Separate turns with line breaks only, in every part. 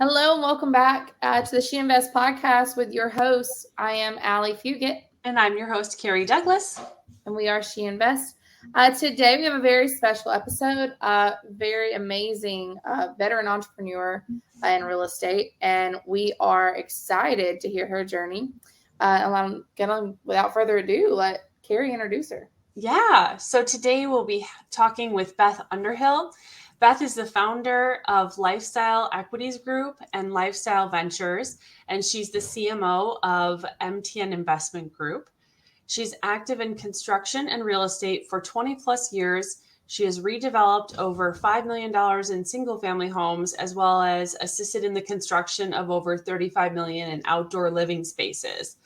Hello and welcome back to the She Invest podcast with your hosts. I am Allie Fugit.
And I'm your host, Carrie Douglas.
And we are She Invest. Today we have a very special episode. Very amazing veteran entrepreneur in real estate. And we are excited to hear her journey. And I'm going to, without further ado, let Carrie introduce her.
Yeah, so today we'll be talking with Beth Underhill. Beth is the founder of Lifestyle Equities Group and Lifestyle Ventures, and she's the CMO of MTN Investment Group. She's active in construction and real estate for 20 plus years. She has redeveloped over $5 million in single family homes, as well as assisted in the construction of over $35 million in outdoor living spaces.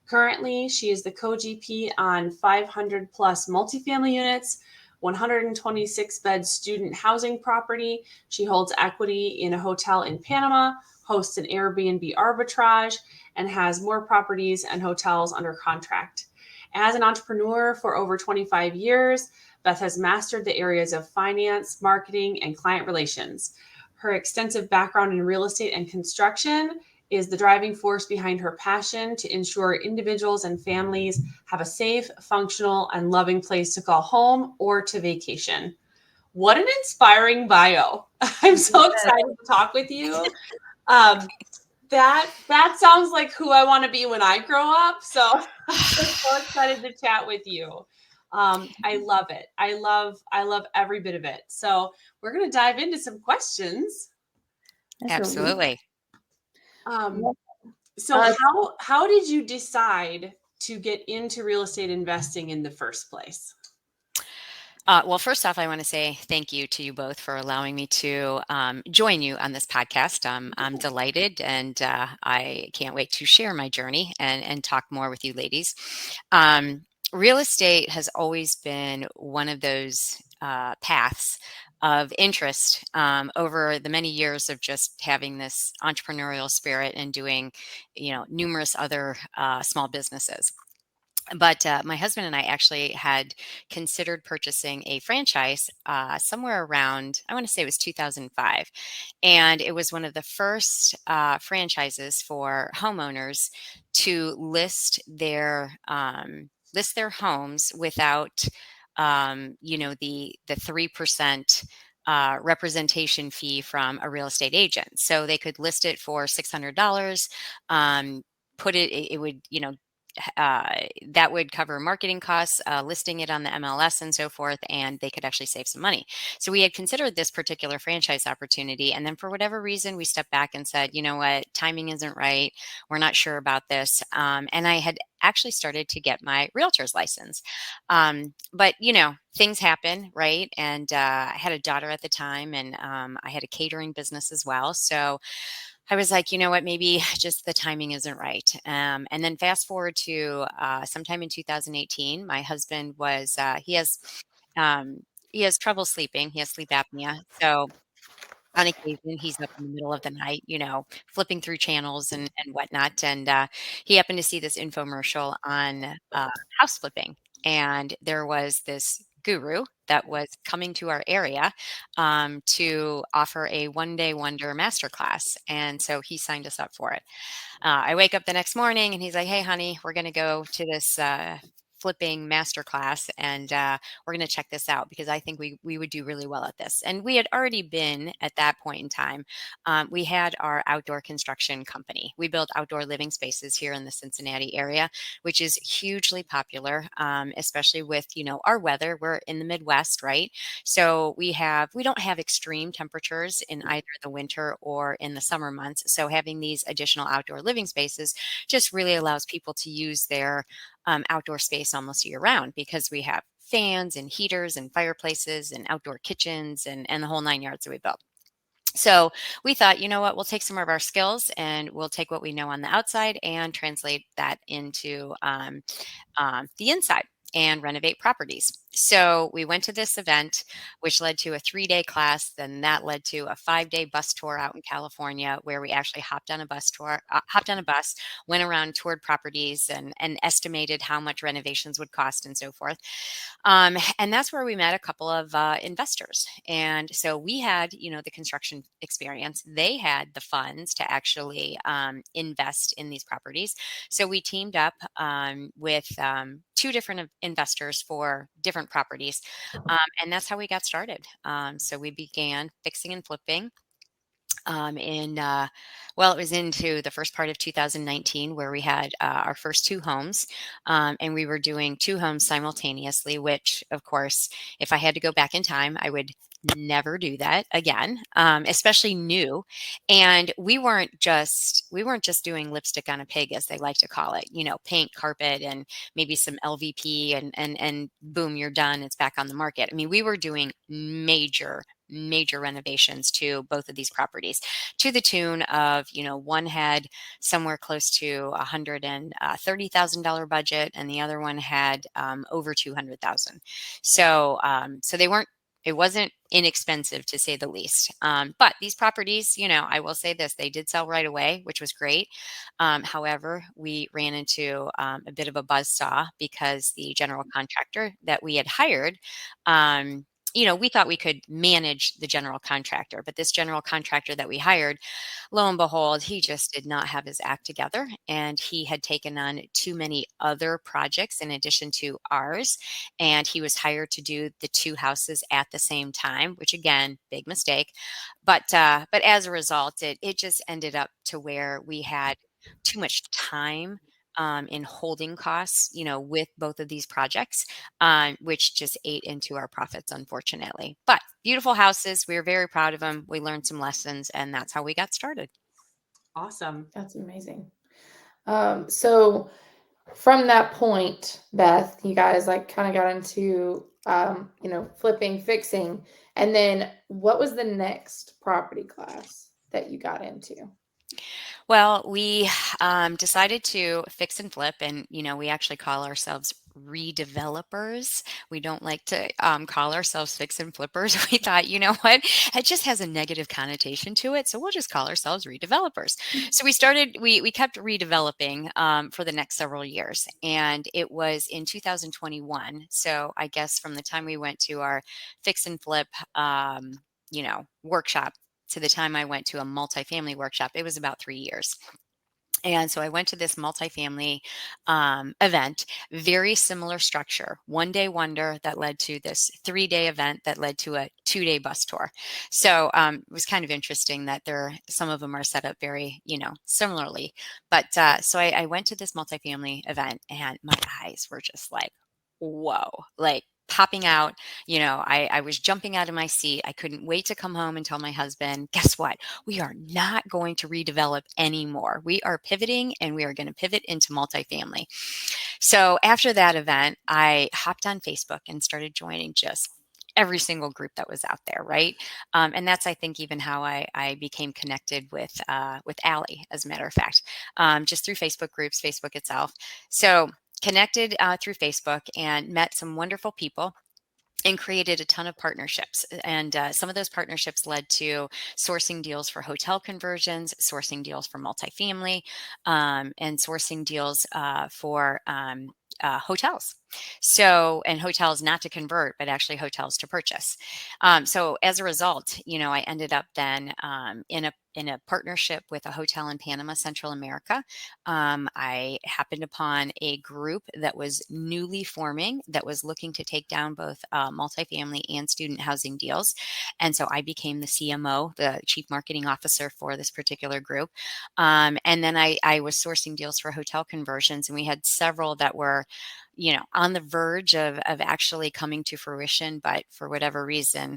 Currently, she is the co-GP on 500 plus multifamily units, 126 bed student housing property. She holds equity in a hotel in Panama, hosts an Airbnb arbitrage, and has more properties and hotels under contract. As an entrepreneur for over 25 years, Beth has mastered the areas of finance, marketing, and client relations. Her extensive background in real estate and construction is the driving force behind her passion to ensure individuals and families have a safe, functional, and loving place to call home or to vacation. What an inspiring bio. I'm so excited to talk with you. That sounds like who I want to be when I grow up. So I'm so excited to chat with you. I love it. I love every bit of it. So we're going to dive into some questions.
Absolutely.
So how did you decide to get into real estate investing in the first place?
Well, first off, I want to say thank you to you both for allowing me to join you on this podcast. I'm delighted, and I can't wait to share my journey and talk more with you ladies. Real estate has always been one of those paths of interest over the many years of just having this entrepreneurial spirit and doing, numerous other small businesses. But my husband and I actually had considered purchasing a franchise somewhere around, I want to say it was 2005. And it was one of the first franchises for homeowners to list their homes without, the 3% representation fee from a real estate agent. So they could list it for $600. It would, that would cover marketing costs, listing it on the MLS and so forth, and they could actually save some money. So we had considered this particular franchise opportunity. And then for whatever reason, we stepped back and said, you know what, timing isn't right. We're not sure about this. And I had actually started to get my realtor's license. But, things happen, right? And I had a daughter at the time, and I had a catering business as well. So I was like, you know what, maybe just the timing isn't right. And then fast forward to sometime in 2018, my husband he has trouble sleeping. He has sleep apnea. So on occasion, he's up in the middle of the night, flipping through channels and whatnot. And he happened to see this infomercial on house flipping. And there was this guru that was coming to our area to offer a one-day wonder masterclass. And so he signed us up for it. I wake up the next morning and he's like, hey, honey, we're going to go to this flipping masterclass, and we're going to check this out because I think we would do really well at this. And we had already been at that point in time. We had our outdoor construction company. We built outdoor living spaces here in the Cincinnati area, which is hugely popular, especially with our weather. We're in the Midwest, right? So we don't have extreme temperatures in either the winter or in the summer months. So having these additional outdoor living spaces just really allows people to use their outdoor space almost year round because we have fans and heaters and fireplaces and outdoor kitchens and the whole 9 yards that we built. So we thought, you know what, we'll take some of our skills and we'll take what we know on the outside and translate that into the inside and renovate properties. So we went to this event, which led to a 3-day class. Then that led to a 5-day bus tour out in California, where we actually hopped on a bus, went around, toured properties, and estimated how much renovations would cost and so forth. And that's where we met a couple of investors. And so we had, the construction experience. They had the funds to actually invest in these properties. So we teamed up with two different investors for different properties. And that's how we got started. So we began fixing and flipping in well, it was into the first part of 2019 where we had our first two homes, and we were doing two homes simultaneously, which of course, if I had to go back in time, I would never do that again, especially new. And we weren't just doing lipstick on a pig, as they like to call it, paint, carpet, and maybe some LVP, and boom, you're done, it's back on the market. I mean, we were doing major renovations to both of these properties, to the tune of, one had somewhere close to $130,000 budget, and the other one had over 200,000. So it wasn't inexpensive, to say the least. But these properties, I will say this, they did sell right away, which was great. However, we ran into a bit of a buzzsaw because the general contractor that we had hired, we thought we could manage the general contractor, but this general contractor that we hired, lo and behold, he just did not have his act together. And he had taken on too many other projects in addition to ours. And he was hired to do the two houses at the same time, which again, big mistake. But as a result, it just ended up to where we had too much time in holding costs, with both of these projects, which just ate into our profits, unfortunately. But beautiful houses. We were very proud of them. We learned some lessons, and that's how we got started.
Awesome.
That's amazing. So from that point, Beth, you guys like kind of got into, flipping, fixing. And then what was the next property class that you got into?
Well, we decided to fix and flip, and we actually call ourselves redevelopers. We don't like to call ourselves fix and flippers. We thought, you know what, it just has a negative connotation to it, so we'll just call ourselves redevelopers. So we kept redeveloping for the next several years, and it was in 2021. So I guess from the time we went to our fix and flip, workshop to the time I went to a multifamily workshop, it was about 3 years. And so I went to this multifamily event, very similar structure, 1-day wonder that led to this 3-day event that led to a 2-day bus tour. So it was kind of interesting that some of them are set up very, similarly. But so I went to this multifamily event, and my eyes were just like, whoa, like popping out. I was jumping out of my seat. I couldn't wait to come home and tell my husband, guess what? We are not going to redevelop anymore. We are pivoting, and we are going to pivot into multifamily. So after that event, I hopped on Facebook and started joining just every single group that was out there, right? And that's, I think, even how I became connected with Allie, as a matter of fact, just through Facebook groups, Facebook itself. So connected through Facebook and met some wonderful people and created a ton of partnerships. And some of those partnerships led to sourcing deals for hotel conversions, sourcing deals for multifamily, and sourcing deals for hotels. So, and hotels not to convert, but actually hotels to purchase. So as a result, I ended up then in a partnership with a hotel in Panama, Central America. I happened upon a group that was newly forming that was looking to take down both multifamily and student housing deals. And so I became the CMO, the Chief Marketing Officer for this particular group. And then I was sourcing deals for hotel conversions, and we had several that were on the verge of actually coming to fruition. But for whatever reason,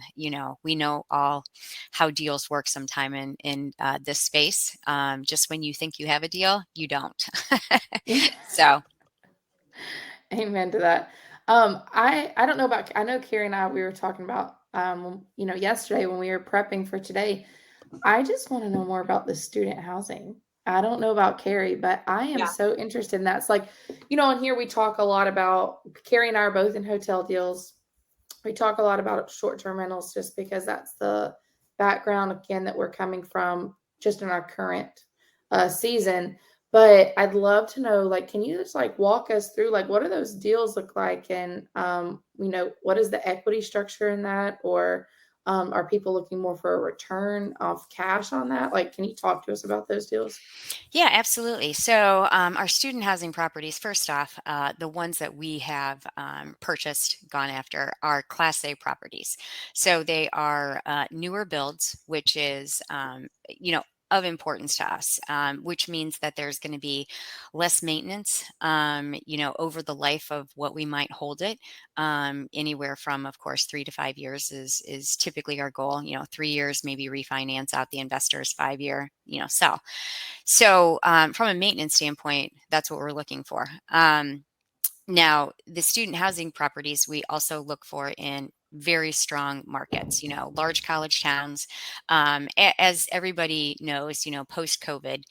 we know all how deals work sometime in this space. Just when you think you have a deal, you don't. So.
Amen to that. I don't know about, I know Carrie and I, we were talking about, yesterday when we were prepping for today. I just want to know more about the student housing. I don't know about Carrie, but I am
Yeah.
so interested in that. It's like, in here we talk a lot about, Carrie and I are both in hotel deals. we talk a lot about short-term rentals just because that's the background again that we're coming from just in our current season. But I'd love to know, like, can you just like walk us through like what do those deals look like, and what is the equity structure in that, or are people looking more for a return of cash on that? Like, can you talk to us about those deals?
Yeah, absolutely. So, our student housing properties, first off, the ones that we have purchased, gone after, are Class A properties. So they are newer builds, which is, of importance to us, which means that there's going to be less maintenance, over the life of what we might hold it. Anywhere from, of course, 3 to 5 years is typically our goal. 3 years, maybe refinance out the investors, 5 year, sell. So, from a maintenance standpoint, that's what we're looking for. Now, the student housing properties we also look for in very strong markets, large college towns. As everybody knows, post COVID,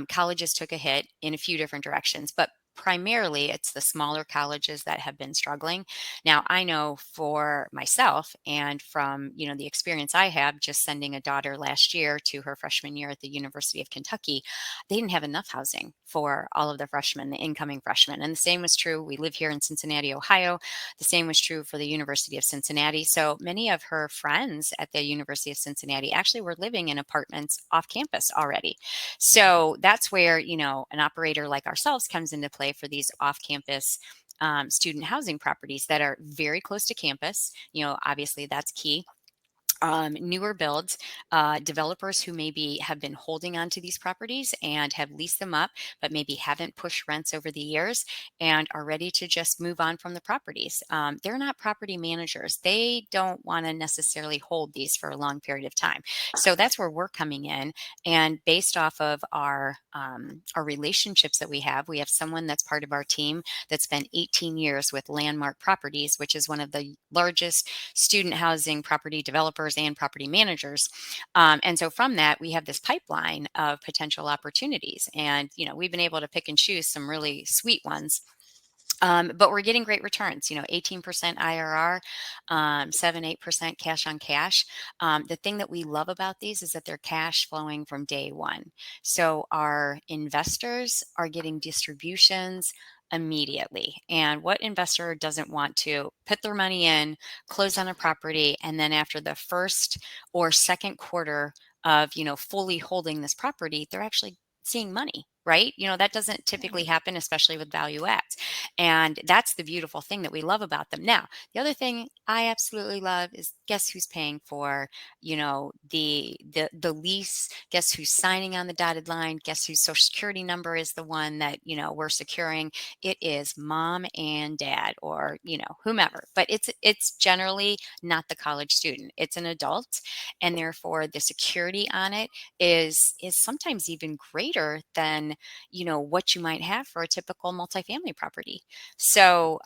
colleges took a hit in a few different directions, but primarily it's the smaller colleges that have been struggling. Now, I know for myself and from, the experience I have just sending a daughter last year to her freshman year at the University of Kentucky, they didn't have enough housing for all of the freshmen, the incoming freshmen. And the same was true. We live here in Cincinnati, Ohio. The same was true for the University of Cincinnati. So many of her friends at the University of Cincinnati actually were living in apartments off campus already. So that's where, an operator like ourselves comes into play for these off campus student housing properties that are very close to campus. Obviously that's key. Newer builds, developers who maybe have been holding on to these properties and have leased them up, but maybe haven't pushed rents over the years and are ready to just move on from the properties. They're not property managers. They don't want to necessarily hold these for a long period of time. So that's where we're coming in. And based off of our relationships that we have someone that's part of our team that spent 18 years with Landmark Properties, which is one of the largest student housing property developers and property managers. And so from that, we have this pipeline of potential opportunities. And, we've been able to pick and choose some really sweet ones. But we're getting great returns, 18% IRR, 7-8% cash on cash. The thing that we love about these is that they're cash flowing from day one. So our investors are getting distributions immediately. And what investor doesn't want to put their money in, close on a property, and then after the first or second quarter of, fully holding this property, they're actually seeing money, right? That doesn't typically happen, especially with value adds. And that's the beautiful thing that we love about them. Now, the other thing I absolutely love is, guess who's paying for, the lease? Guess who's signing on the dotted line? Guess whose social security number is the one that, we're securing? It is mom and dad, or, whomever. But it's generally not the college student. It's an adult, and therefore the security on it is sometimes even greater than, what you might have for a typical multifamily property. So,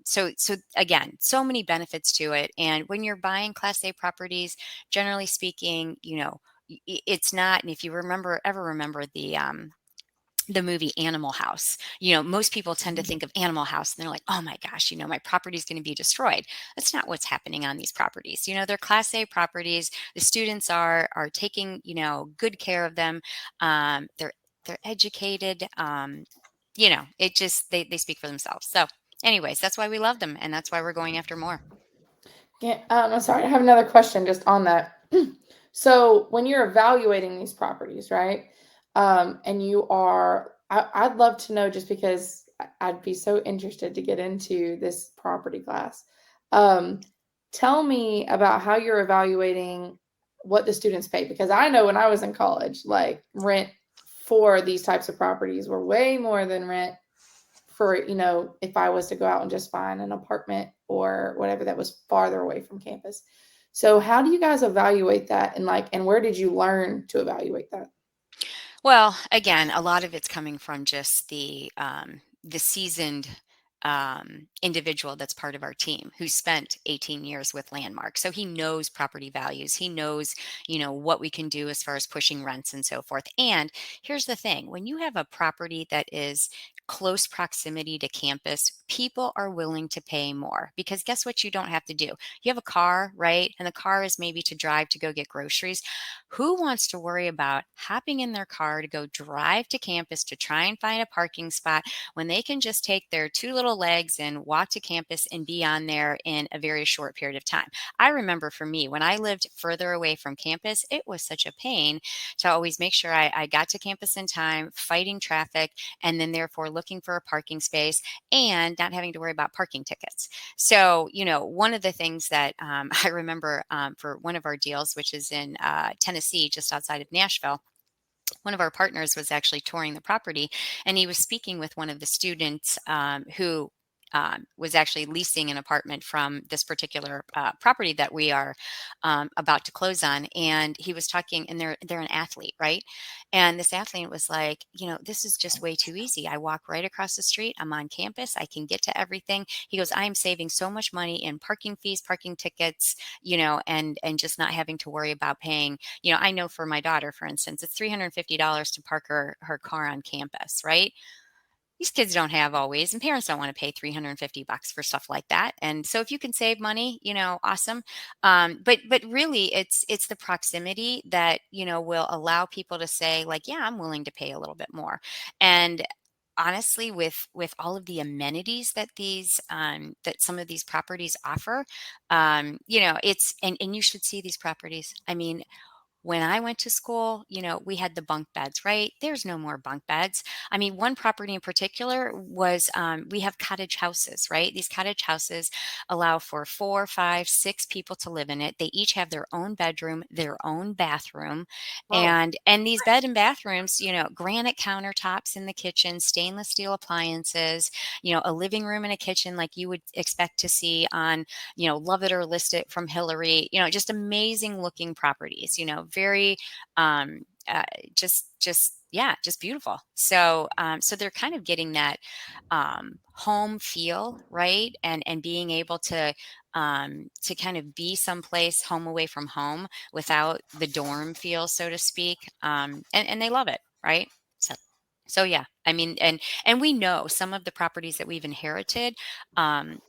so again, so many benefits to it. And when you're buying Class A properties, generally speaking, it's not. And if you ever remember the movie Animal House, most people tend to think of Animal House and they're like, oh my gosh, my property's going to be destroyed. That's not what's happening on these properties. They're Class A properties. The students are taking, good care of them. They're educated. It just, they speak for themselves. So anyways, that's why we love them. And that's why we're going after more.
Yeah, I'm sorry. I have another question just on that. So when you're evaluating these properties, right? And I'd love to know, just because I'd be so interested to get into this property class. Um, Tell me about how you're evaluating what the students pay, because I know when I was in college, like rent for these types of properties were way more than rent for, if I was to go out and just find an apartment or whatever that was farther away from campus. So how do you guys evaluate that, and where did you learn to evaluate that?
Well, again, a lot of it's coming from just the seasoned individual that's part of our team who spent 18 years with Landmark. So he knows property values. He knows, what we can do as far as pushing rents and so forth. And here's the thing: when you have a property that is close proximity to campus, people are willing to pay more because guess what you don't have to do? You have a car, right? And the car is maybe to drive to go get groceries. Who wants to worry about hopping in their car to go drive to campus to try and find a parking spot when they can just take their two little legs and walk to campus and be on there in a very short period of time? I remember for me, when I lived further away from campus, it was such a pain to always make sure I got to campus in time, fighting traffic, and then therefore looking for a parking space and not having to worry about parking tickets. So, one of the things that I remember for one of our deals, which is in Tennessee, just outside of Nashville, one of our partners was actually touring the property, and he was speaking with one of the students who was actually leasing an apartment from this particular property that we are about to close on. And he was talking, and they're an athlete, right? And this athlete was like, this is just way too easy. I walk right across the street. I'm on campus. I can get to everything. He goes, I am saving so much money in parking fees, parking tickets, and just not having to worry about paying. I know for my daughter, for instance, it's $350 to park her car on campus, right? These kids don't have always, and parents don't want to pay $350 for stuff like that. And so if you can save money, awesome. But really it's the proximity that, will allow people to say like, yeah, I'm willing to pay a little bit more. And honestly, with all of the amenities that that some of these properties offer, it's, and you should see these properties. I mean, when I went to school, we had the bunk beds, right? There's no more bunk beds. I mean, one property in particular was we have cottage houses, right? These cottage houses allow for 4, 5, 6 people to live in it. They each have their own bedroom, their own bathroom,
Whoa.
and these bed and bathrooms, granite countertops in the kitchen, stainless steel appliances, a living room and a kitchen like you would expect to see on Love It or List It from Hillary, just amazing looking properties, very yeah, just beautiful. So they're kind of getting that home feel, right? And being able to kind of be someplace home away from home without the dorm feel, so to speak. And they love it, right? So yeah, I mean, and we know some of the properties that we've inherited,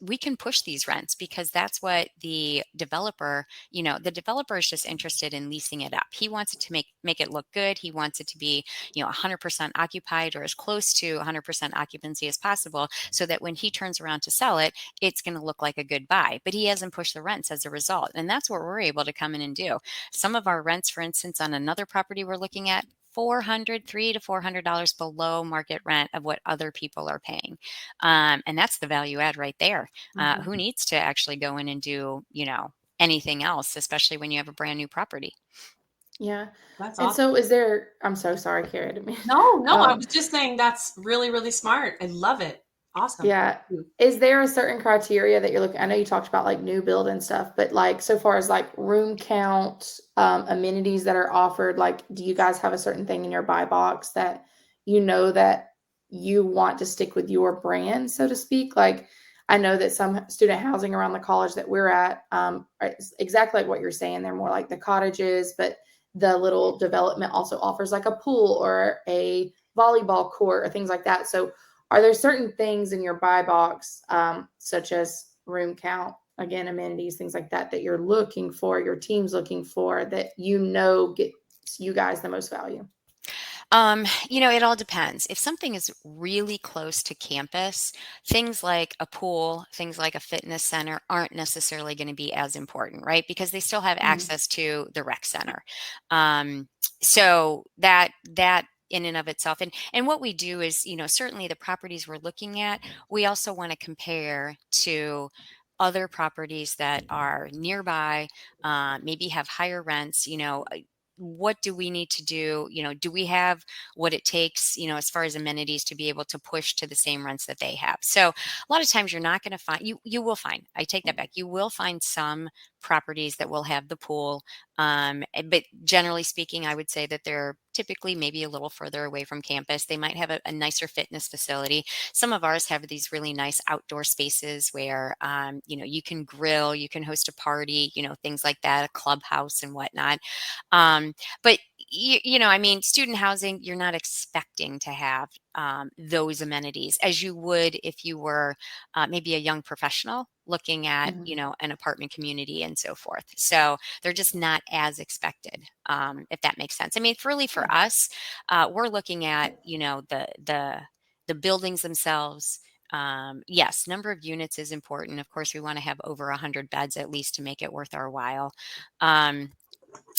we can push these rents because that's what the developer is just interested in leasing it up. He wants it to make it look good. He wants it to be, 100% occupied or as close to 100% occupancy as possible, so that when he turns around to sell it, it's going to look like a good buy. But he hasn't pushed the rents as a result, and that's what we're able to come in and do. Some of our rents, for instance, on another property we're looking at, $300 to $400 below market rent of what other people are paying. And that's the value add right there. Who needs to actually go in and do, anything else, especially when you have a brand new property?
Yeah.
That's
And
awesome.
so I'm so sorry, Carrie. I didn't mean-
No, I was just saying that's really, really smart. I love it. Awesome.
Yeah. Is there a certain criteria that you're looking? I know you talked about like new build and stuff, but like so far as like room count, amenities that are offered, like do you guys have a certain thing in your buy box that that you want to stick with your brand, so to speak? Like I know that some student housing around the college that we're at, is exactly like what you're saying. They're more like the cottages, but the little development also offers like a pool or a volleyball court or things like that. So are there certain things in your buy box, such as room count, again, amenities, things like that, that you're looking for, your team's looking for, that gets you guys the most value?
It all depends. If something is really close to campus, things like a pool, things like a fitness center aren't necessarily going to be as important, right? Because they still have access to the rec center. So that in and of itself, and what we do is, certainly the properties we're looking at, we also want to compare to other properties that are nearby, maybe have higher rents. What do we need to do? Do we have what it takes, as far as amenities to be able to push to the same rents that they have? So a lot of times you're not going to find, you will find, I take that back. You will find some properties that will have the pool. But generally speaking, I would say that they're typically maybe a little further away from campus. They might have a nicer fitness facility. Some of ours have these really nice outdoor spaces where, you can grill, you can host a party, things like that, a clubhouse and whatnot. But I mean, student housing, you're not expecting to have those amenities as you would if you were maybe a young professional looking at,
Mhm.
an apartment community and so forth. So they're just not as expected, if that makes sense. I mean, really for
Yeah.
us, we're looking at, the buildings themselves. Yes, number of units is important. Of course, we want to have over 100 beds at least to make it worth our while. Um,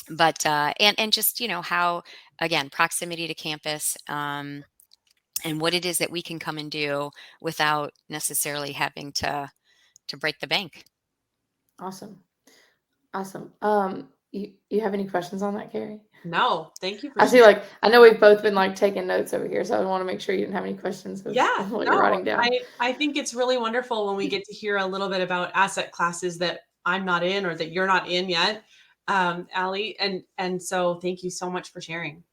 but and just how, again, proximity to campus, and what it is that we can come and do without necessarily having to break the bank.
Awesome. Awesome. You have any questions on that, Carrie?
No, thank you for
I see,
sharing.
like, I know we've both been like taking notes over here, so I want to make sure you didn't have any questions
Yeah,
of what you're
no,
writing down.
I think it's really wonderful when we get to hear a little bit about asset classes that I'm not in or that you're not in yet, Allie. And so thank you so much for sharing.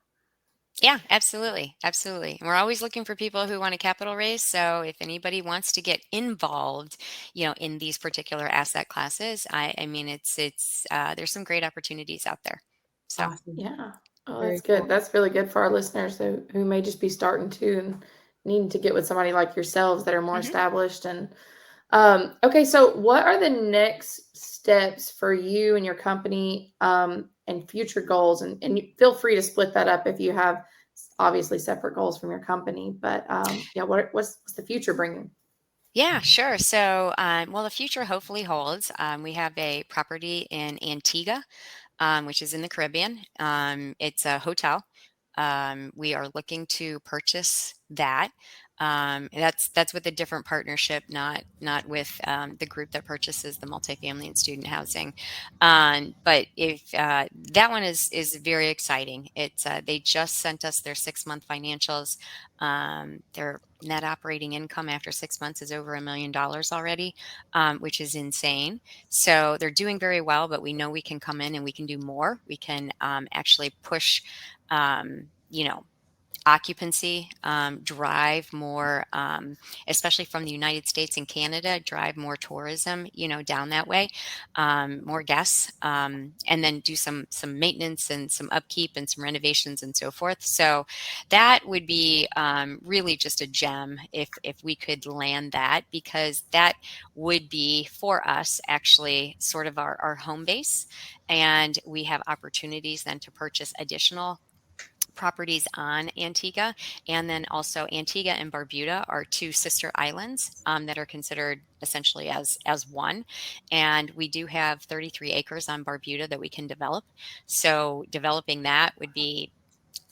Yeah, absolutely, absolutely. And we're always looking for people who want to capital raise. So if anybody wants to get involved, in these particular asset classes, I mean, it's there's some great opportunities out there. So.
Awesome.
Yeah. Oh,
Very
that's good.
cool.
That's really good for our listeners who may just be starting to and needing to get with somebody like yourselves that are more
Mhm.
established. And okay, so what are the next steps for you and your company, and future goals? And feel free to split that up if you have obviously separate goals from your company. But yeah, what's the future bringing?
Yeah, sure. So, well, the future hopefully holds. We have a property in Antigua, which is in the Caribbean. It's a hotel. We are looking to purchase that. And that's with a different partnership, not with the group that purchases the multifamily and student housing. But if that one is very exciting. It's they just sent us their 6 month financials. Their net operating income after 6 months is over $1 million already, which is insane. So they're doing very well, but we know we can come in and we can do more. We can actually push, um, you know, occupancy, drive more, especially from the United States and Canada, drive more tourism, down that way, more guests, and then do some maintenance and some upkeep and some renovations and so forth. So that would be really just a gem if we could land that, because that would be for us actually sort of our home base, and we have opportunities then to purchase additional properties on Antigua. And then also Antigua and Barbuda are two sister islands that are considered essentially as one. And we do have 33 acres on Barbuda that we can develop. So developing that would be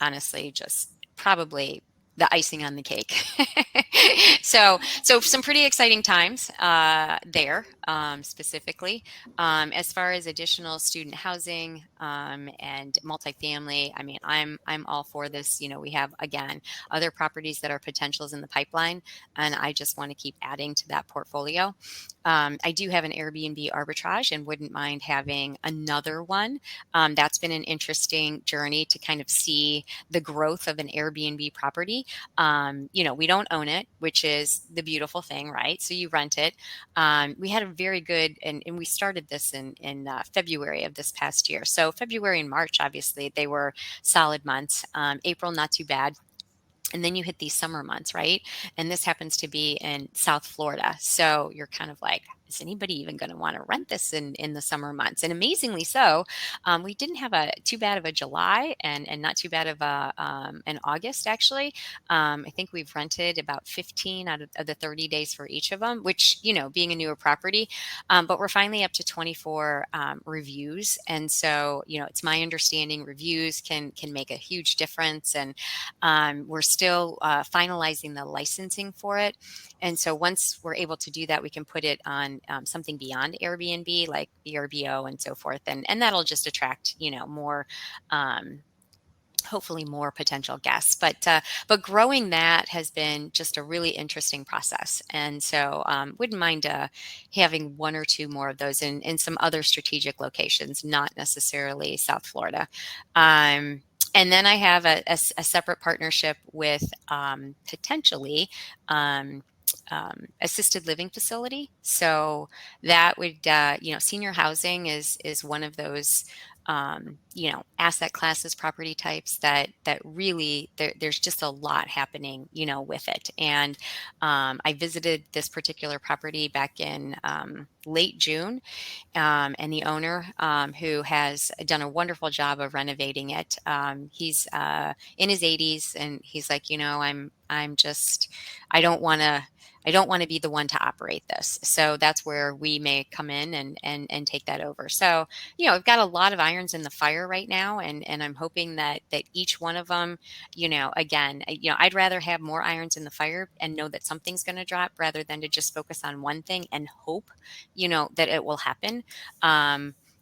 honestly just probably the icing on the cake. So some pretty exciting times there, specifically. As far as additional student housing and multifamily, I mean, I'm all for this. We have, again, other properties that are potentials in the pipeline, and I just want to keep adding to that portfolio. I do have an Airbnb arbitrage and wouldn't mind having another one. That's been an interesting journey to kind of see the growth of an Airbnb property. We don't own it, which is the beautiful thing, right? So you rent it. We had a very good, and we started this in February of this past year. So February and March, obviously, they were solid months. April, not too bad. And then you hit these summer months, right? And this happens to be in South Florida. So you're kind of like, is anybody even going to want to rent this in the summer months? And amazingly so, we didn't have a too bad of a July and not too bad of an August, actually. I think we've rented about 15 out of the 30 days for each of them, which, being a newer property, but we're finally up to 24 reviews. And so, it's my understanding reviews can make a huge difference. And we're still finalizing the licensing for it. And so once we're able to do that, we can put it on something beyond Airbnb, like VRBO and so forth. And that'll just attract, more, hopefully more potential guests. But growing that has been just a really interesting process. And so wouldn't mind having one or two more of those in some other strategic locations, not necessarily South Florida. And then I have a separate partnership with potentially assisted living facility. So that would, senior housing is one of those asset classes, property types that really there's just a lot happening, with it. And I visited this particular property back in late June, and the owner, who has done a wonderful job of renovating it. He's in his 80s, and he's like, I'm just, I don't want to. I don't want to be the one to operate this. So that's where we may come in and take that over. So, I've got a lot of irons in the fire right now, and I'm hoping that each one of them, again, I'd rather have more irons in the fire and know that something's going to drop rather than to just focus on one thing and hope, that it will happen.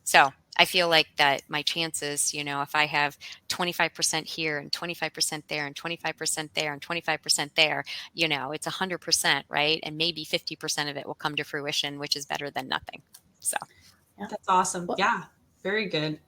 So I feel like that my chances, if I have 25% here and 25% there and 25% there and 25% there, it's 100%, right? And maybe 50% of it will come to fruition, which is better than nothing. So
that's awesome.
Well,
Yeah, very good.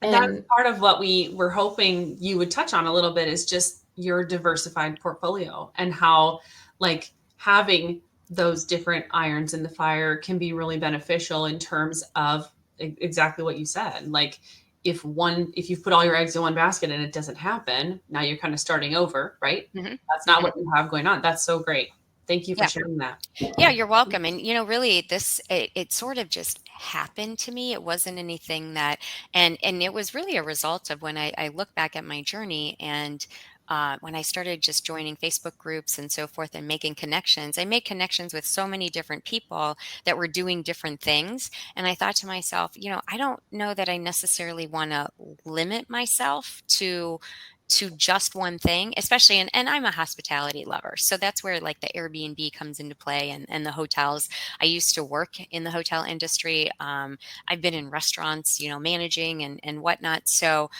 And that's part of what we were hoping you would touch on a little bit, is just your diversified portfolio and how, like, having those different irons in the fire can be really beneficial in terms of exactly what you said. Like, if you've put all your eggs in one basket and it doesn't happen, now you're kind of starting over, right?
Mm-hmm.
That's not what you have going on. That's so great. Thank you for sharing that.
Yeah, you're welcome. And, really it sort of just happened to me. It wasn't anything that, and it was really a result of when I look back at my journey, and when I started just joining Facebook groups and so forth and making connections. I made connections with so many different people that were doing different things. And I thought to myself, I don't know that I necessarily want to limit myself to just one thing, especially, and I'm a hospitality lover. So that's where like the Airbnb comes into play, and the hotels. I used to work in the hotel industry. I've been in restaurants, managing and whatnot. So,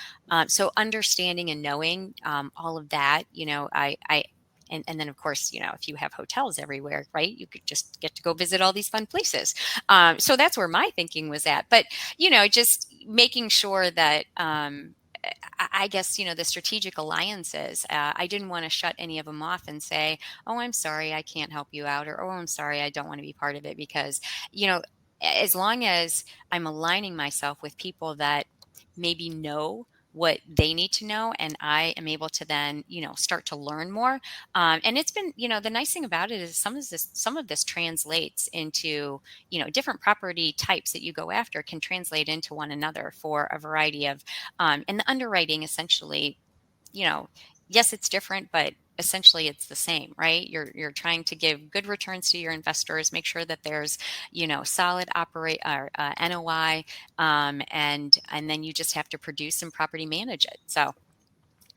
so understanding and knowing all of that, and then of course, if you have hotels everywhere, right, you could just get to go visit all these fun places. So that's where my thinking was at. But, just making sure that, I guess, the strategic alliances, I didn't want to shut any of them off and say, oh, I'm sorry, I can't help you out, or, oh, I'm sorry, I don't want to be part of it, because, as long as I'm aligning myself with people that maybe know what they need to know, and I am able to then, start to learn more. And it's been, the nice thing about it is some of this translates into, different property types that you go after can translate into one another for a variety of, and the underwriting essentially, yes, it's different, but essentially it's the same, right? You're trying to give good returns to your investors, make sure that there's, solid operate or NOI, and then you just have to produce and property manage it. So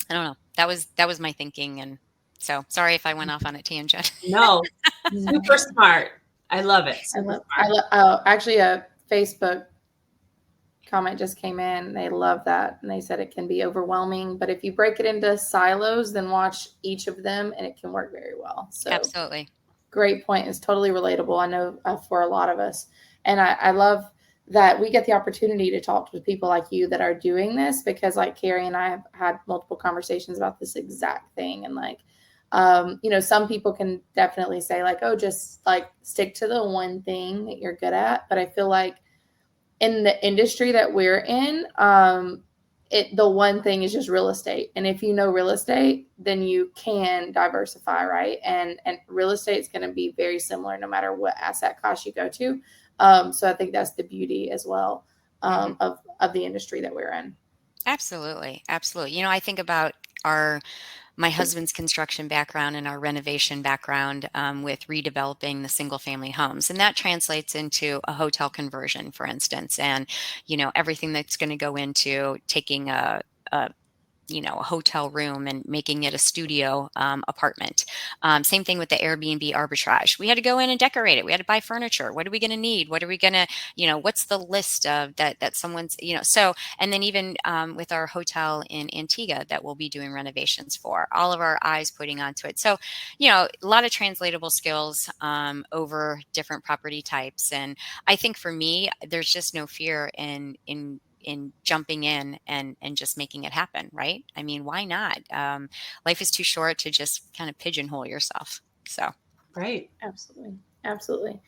I don't know. That was my thinking, and so sorry if I went off on a tangent.
No, super smart. I love it.
Actually, a Facebook comment just came in. They love that, and they said it can be overwhelming, but if you break it into silos, then watch each of them, and it can work very well. So
Absolutely.
Great point. It's totally relatable. I know for a lot of us, and I love that we get the opportunity to talk to people like you that are doing this, because like Carrie and I have had multiple conversations about this exact thing. And like, some people can definitely say like, oh, just like stick to the one thing that you're good at. But I feel like in the industry that we're in, the one thing is just real estate. And if you know real estate, then you can diversify, right? And real estate is going to be very similar no matter what asset class you go to. So I think that's the beauty as well, of the industry that we're in.
Absolutely. Absolutely. I think about my husband's construction background and our renovation background, with redeveloping the single family homes. And that translates into a hotel conversion, for instance, and, everything that's going to go into taking a hotel room and making it a studio apartment. Same thing with the Airbnb arbitrage. We had to go in and decorate it. We had to buy furniture. What are we going to need? What are we going to, what's the list of that someone's, so, and then even with our hotel in Antigua that we'll be doing renovations for, all of our eyes putting onto it. So, a lot of translatable skills over different property types. And I think for me, there's just no fear in jumping in and just making it happen, right? I mean, why not? Life is too short to just kind of pigeonhole yourself. So,
right.
Absolutely. Absolutely.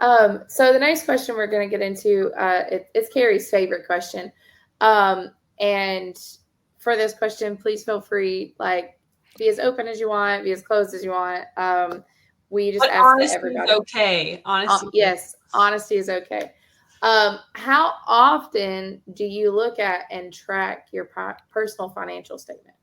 So the next question we're going to get into, it's Carrie's favorite question. And for this question, please feel free, like, be as open as you want, be as closed as you want. We just
But
ask that
honesty is
everybody.
okay. Honesty.
Yes, honesty is okay. How often do you look at and track your personal financial statement?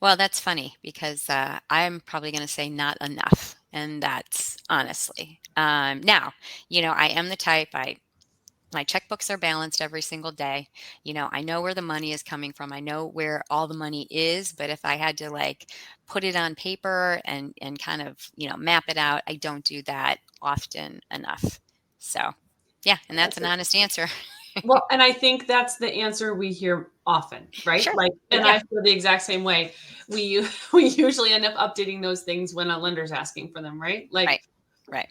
Well, that's funny because I'm probably going to say not enough. And that's honestly. Now, I am the type, my checkbooks are balanced every single day. I know where the money is coming from. I know where all the money is, but if I had to like put it on paper and kind of, map it out, I don't do that often enough. So, yeah, and that's an honest answer.
Well, and I think that's the answer we hear often, right?
Sure.
Like, and
Yeah.
I feel the exact same way. We usually end up updating those things when a lender's asking for them, right? Like,
Right. Right.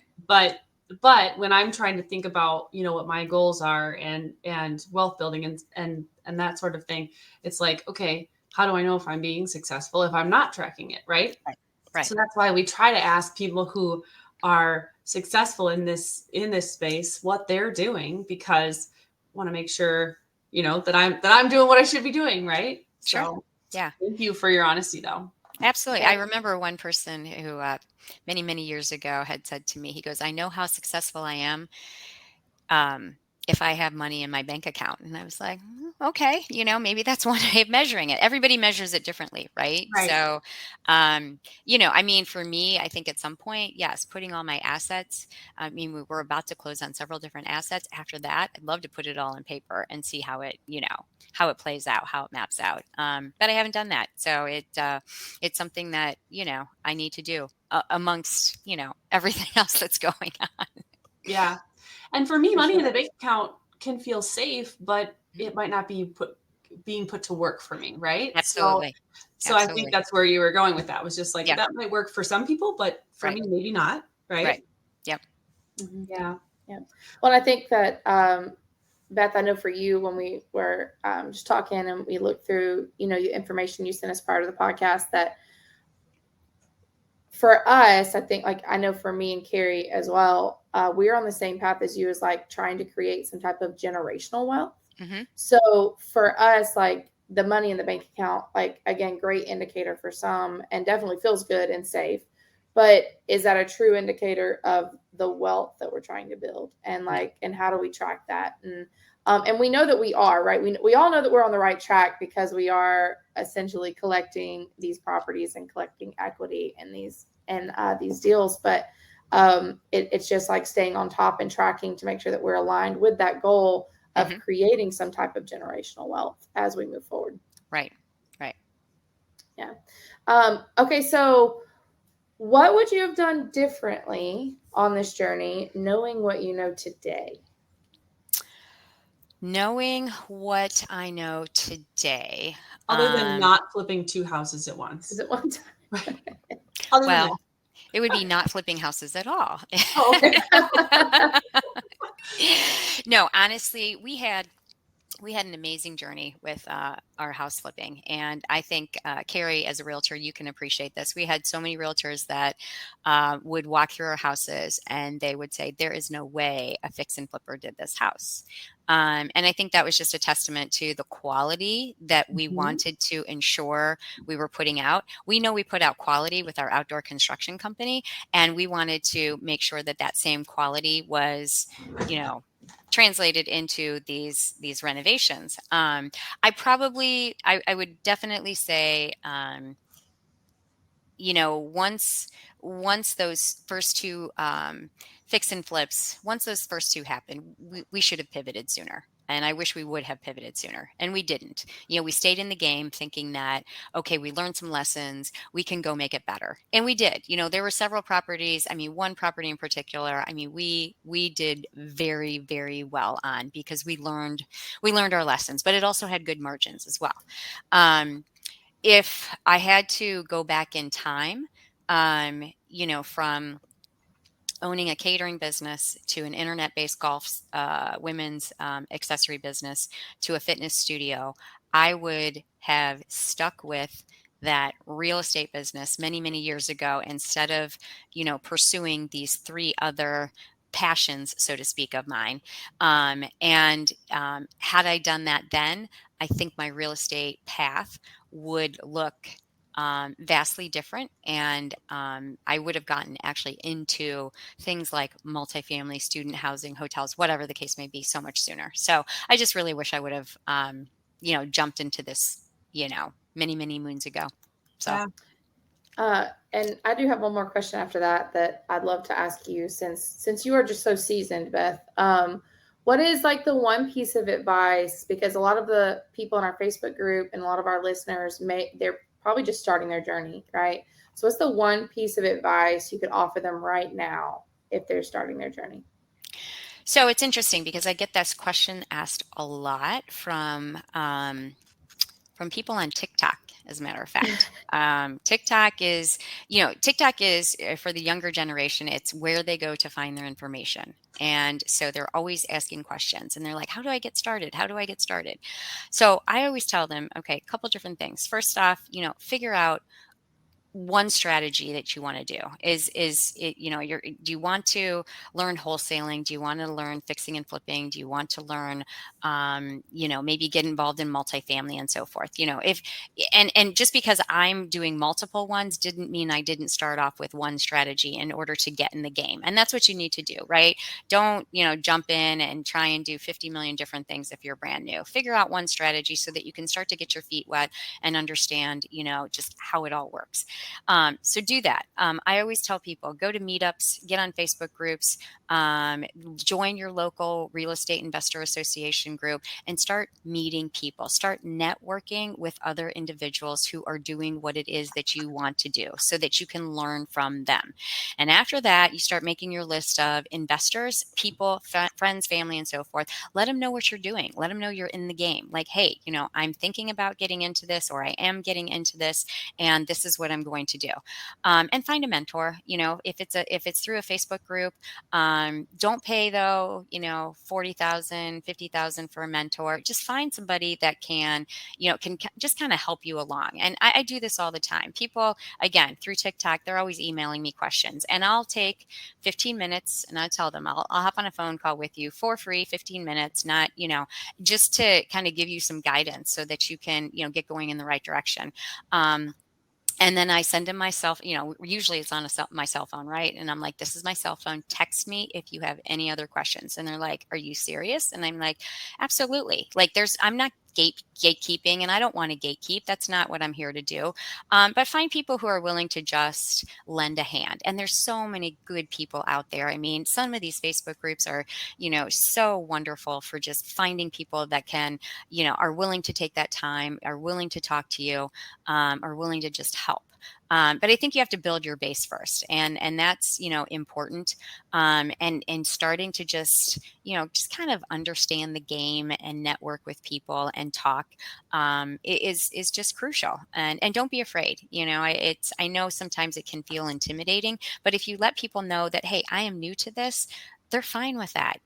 but when I'm trying to think about, what my goals are and wealth building and that sort of thing, it's like, okay, how do I know if I'm being successful if I'm not tracking it, right?
Right. Right.
So that's why we try to ask people who are successful in this space what they're doing, because I want to make sure, that I'm doing what I should be doing, right?
Sure.
So
Yeah.
thank you for your honesty though.
Absolutely. I
Yeah.
remember one person who many, many years ago had said to me, he goes, I know how successful I am um, if I have money in my bank account. And I was like, okay, maybe that's one way of measuring it. Everybody measures it differently, right?
Right.
So, I mean, for me, I think at some point, yes, putting all my assets, I mean, we were about to close on several different assets. After that, I'd love to put it all on paper and see how it plays out, how it maps out. But I haven't done that. So it's something that, I need to do amongst, everything else that's going on.
Yeah. And for me,
For
money in
sure.
the bank account can feel safe, but it might not be being put to work for me, right?
Absolutely.
So I think
Absolutely.
that's where you were going with that. Was just like
Yeah.
that might work for some people, but for
Right.
me, maybe not,
Right.
right?
Yep.
Yeah.
Yeah. Well, I think that, Beth, I know for you, when we were just talking and we looked through, the information you sent us prior to the podcast, that for us, I think, like, I know for me and Carrie as well, we're on the same path as you, as like trying to create some type of generational wealth.
Hmm.
So for us, like, the money in the bank account, like, again, great indicator for some and definitely feels good and safe. But is that a true indicator of the wealth that we're trying to build? And
No.
like, and how do we track that? And we know that we are, right. We all know that we're on the right track because we are essentially collecting these properties and collecting equity in these deals. But it's just like staying on top and tracking to make sure that we're aligned with that goal of
Hmm.
creating some type of generational wealth as we move forward.
Right. Right.
Yeah. Okay. So what would you have done differently on this journey, knowing what you know today?
Knowing what I know today,
Other than not flipping two houses at once.
Is it one time?
Other than
well,
that.
it would be not flipping houses at all.
Oh, okay.
No, honestly, we had an amazing journey with our house flipping. And I think, Carrie, as a realtor, you can appreciate this. We had so many realtors that would walk through our houses and they would say, there is no way a fix and flipper did this house. And I think that was just a testament to the quality that we wanted to ensure we were putting out. We know we put out quality with our outdoor construction company, and we wanted to make sure that that same quality was, translated into these renovations. I would definitely say, once those first two fix and flips, once those first two happened, we should have pivoted sooner. And I wish we would have pivoted sooner. And we didn't. We stayed in the game thinking that, okay, we learned some lessons. We can go make it better. And we did. There were several properties. I mean, one property in particular, I mean, we did very, very well on, because we learned our lessons, but it also had good margins as well. If I had to go back in time, from owning a catering business to an internet-based golf, women's accessory business to a fitness studio, I would have stuck with that real estate business many, many years ago, instead of, pursuing these three other passions, so to speak, of mine. And had I done that then, I think my real estate path would look vastly different. And I would have gotten actually into things like multifamily, student housing, hotels, whatever the case may be, so much sooner. So I just really wish I would have, jumped into this, many, many moons ago. So.
Yeah.
And I do have one more question after that I'd love to ask you, since you are just so seasoned, Beth. What is like the one piece of advice? Because a lot of the people in our Facebook group and a lot of our listeners they're probably just starting their journey, right? So what's the one piece of advice you could offer them right now if they're starting their journey?
So it's interesting because I get this question asked a lot from people on TikTok, as a matter of fact. TikTok is for the younger generation, it's where they go to find their information. And so they're always asking questions and they're like, how do I get started? How do I get started? So I always tell them, okay, a couple different things. First off, figure out one strategy that you want to do. Is it, do you want to learn wholesaling? Do you want to learn fixing and flipping? Do you want to learn maybe get involved in multifamily and so forth? If and just because I'm doing multiple ones didn't mean I didn't start off with one strategy in order to get in the game. And that's what you need to do, right? Don't jump in and try and do 50 million different things if you're brand new. Figure out one strategy so that you can start to get your feet wet and understand just how it all works. So do that. I always tell people, go to meetups, get on Facebook groups, join your local real estate investor association group, and start meeting people. Start networking with other individuals who are doing what it is that you want to do so that you can learn from them. And after that, you start making your list of investors, people, friends, family, and so forth. Let them know what you're doing. Let them know you're in the game. Like, hey, I'm thinking about getting into this, or I am getting into this, and this is what I'm going to do. And find a mentor. If it's through a Facebook group, don't pay though, 40,000, 50,000 for a mentor. Just find somebody that can just kind of help you along. And I do this all the time. People, again, through TikTok, they're always emailing me questions, and I'll take 15 minutes and I tell them I'll hop on a phone call with you for free, 15 minutes, not, just to kind of give you some guidance so that you can, get going in the right direction. And then I send them myself, usually it's on my cell phone, right? And I'm like, this is my cell phone. Text me if you have any other questions. And they're like, are you serious? And I'm like, absolutely. Like I'm not gatekeeping, and I don't want to gatekeep. That's not what I'm here to do. But find people who are willing to just lend a hand. And there's so many good people out there. I mean, some of these Facebook groups are, so wonderful for just finding people that can, are willing to take that time, are willing to talk to you, are willing to just help. But I think you have to build your base first, and that's important. And starting to just kind of understand the game and network with people and talk is just crucial. And don't be afraid. I know sometimes it can feel intimidating, but if you let people know that, hey, I am new to this, they're fine with that.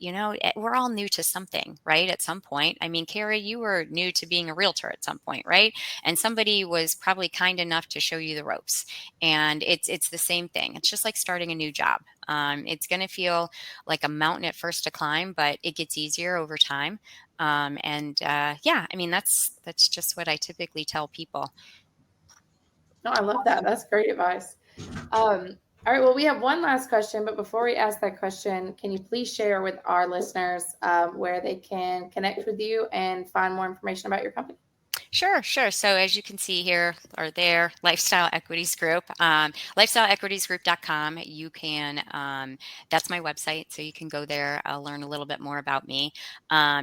We're all new to something, right? At some point. I mean, Carrie, you were new to being a realtor at some point, right? And somebody was probably kind enough to show you the ropes. And it's the same thing. It's just like starting a new job. It's going to feel like a mountain at first to climb, but it gets easier over time. I mean, that's just what I typically tell people.
No, I love that. That's great advice. All right. Well, we have one last question, but before we ask that question, can you please share with our listeners where they can connect with you and find more information about your company?
Sure. So as you can see here or there, Lifestyle Equities Group, lifestyleequitiesgroup.com. You can, that's my website. So you can go there, learn a little bit more about me.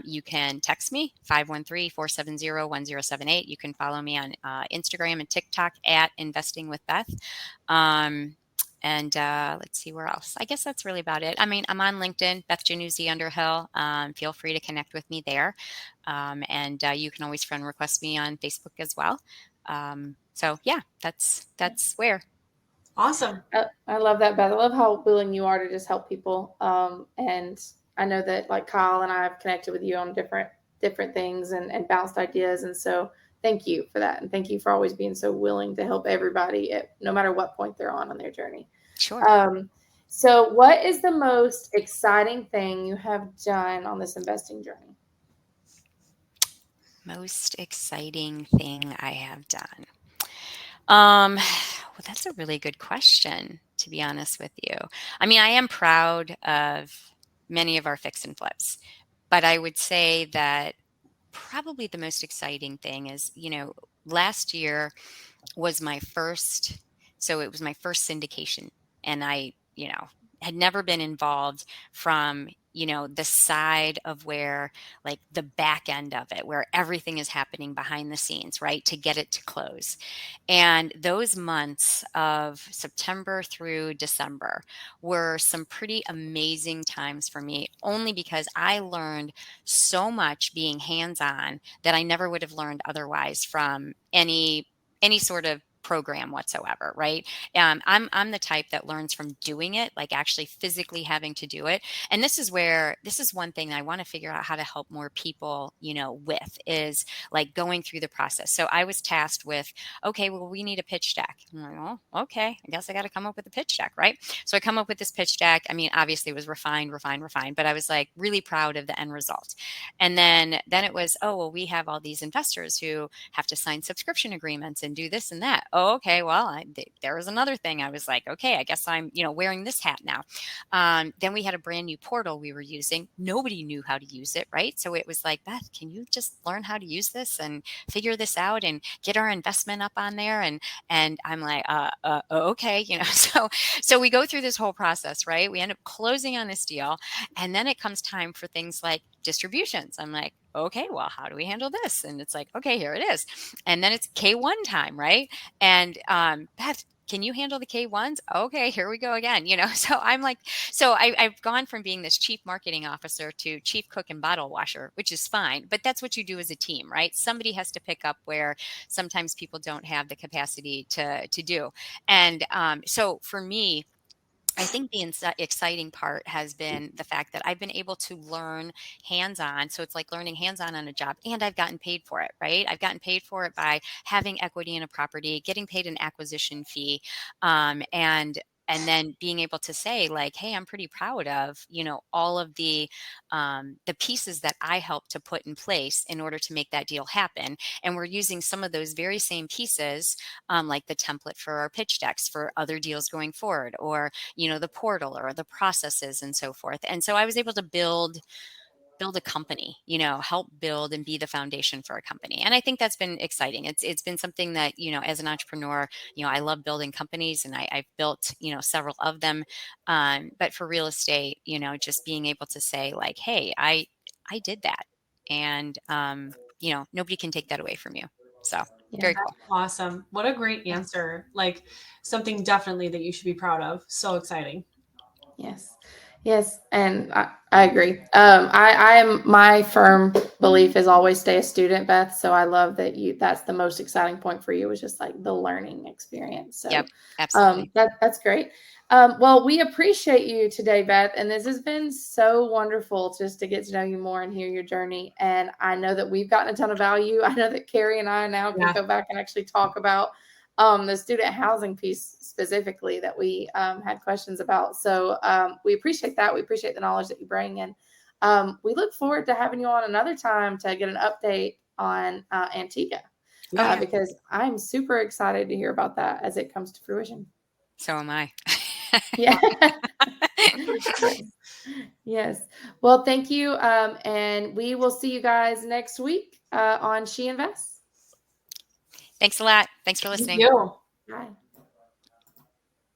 You can text me, 513-470-1078. You can follow me on Instagram and TikTok at Investing with Beth. And let's see where else. I guess that's really about it. I mean, I'm on LinkedIn, Beth Underhill. Feel free to connect with me there. And you can always friend request me on Facebook as well. So yeah, that's where.
Awesome.
I love that, Beth. I love how willing you are to just help people. And I know that like Kyle and I have connected with you on different things and bounced ideas. And so thank you for that. And thank you for always being so willing to help everybody no matter what point they're on their journey.
Sure.
So, what is the most exciting thing you have done on this investing journey?
Most exciting thing I have done. Well, that's a really good question, to be honest with you. I mean, I am proud of many of our fix and flips, but I would say that probably the most exciting thing is, last year was my first, so it was my first syndication. And I, had never been involved from, the side of where, like, the back end of it, where everything is happening behind the scenes, right, to get it to close. And those months of September through December were some pretty amazing times for me, only because I learned so much being hands-on that I never would have learned otherwise from any sort of program whatsoever, right? I'm the type that learns from doing it, like actually physically having to do it. And this is one thing I want to figure out how to help more people, with, is like going through the process. So I was tasked with, okay, well, we need a pitch deck. I'm like, oh, okay, I guess I got to come up with a pitch deck, right? So I come up with this pitch deck. I mean, obviously it was refined, but I was like really proud of the end result. And then it was, oh, well, we have all these investors who have to sign subscription agreements and do this and that. Oh, okay. Well, there was another thing. I was like, okay, I guess I'm, wearing this hat now. Then we had a brand new portal we were using. Nobody knew how to use it, right? So it was like, Beth, can you just learn how to use this and figure this out and get our investment up on there? And I'm like, okay, so we go through this whole process, right? We end up closing on this deal, and then it comes time for things like distributions. I'm like, okay, well, how do we handle this? And it's like, okay, here it is. And then it's K1 time, right? And Beth, can you handle the K1s? Okay, here we go again. So I'm like, I've gone from being this chief marketing officer to chief cook and bottle washer, which is fine, but that's what you do as a team, right? Somebody has to pick up where sometimes people don't have the capacity to do. And so for me, I think the exciting part has been the fact that I've been able to learn hands-on. So it's like learning hands-on on a job, and I've gotten paid for it, right? I've gotten paid for it by having equity in a property, getting paid an acquisition fee, and then being able to say, like, hey, I'm pretty proud of, all of the pieces that I helped to put in place in order to make that deal happen. And we're using some of those very same pieces, like the template for our pitch decks for other deals going forward, or the portal or the processes and so forth. And so I was able to build a company, help build and be the foundation for a company. And I think that's been exciting. It's been something that, as an entrepreneur, I love building companies, and I've built, several of them. But for real estate, just being able to say, like, hey, I did that. And nobody can take that away from you. So
Yeah.
very cool.
Awesome. What a great answer. Like, something definitely that you should be proud of. So exciting.
Yes. Yes. And I agree. I am, my firm belief is always stay a student, Beth. So I love that that's the most exciting point for you, was just like the learning experience. So
Yep, absolutely.
that's great. Well, we appreciate you today, Beth. And this has been so wonderful just to get to know you more and hear your journey. And I know that we've gotten a ton of value. I know that Carrie and I now can go back and actually talk about the student housing piece specifically that we had questions about. So we appreciate that. We appreciate the knowledge that you bring. And we look forward to having you on another time to get an update on Antigua, because I'm super excited to hear about that as it comes to fruition.
So am I.
Yeah. Yes. Yes. Well, thank you. And we will see you guys next week on She Invests.
Thanks a lot. Thanks for listening.
Thank you.
Bye.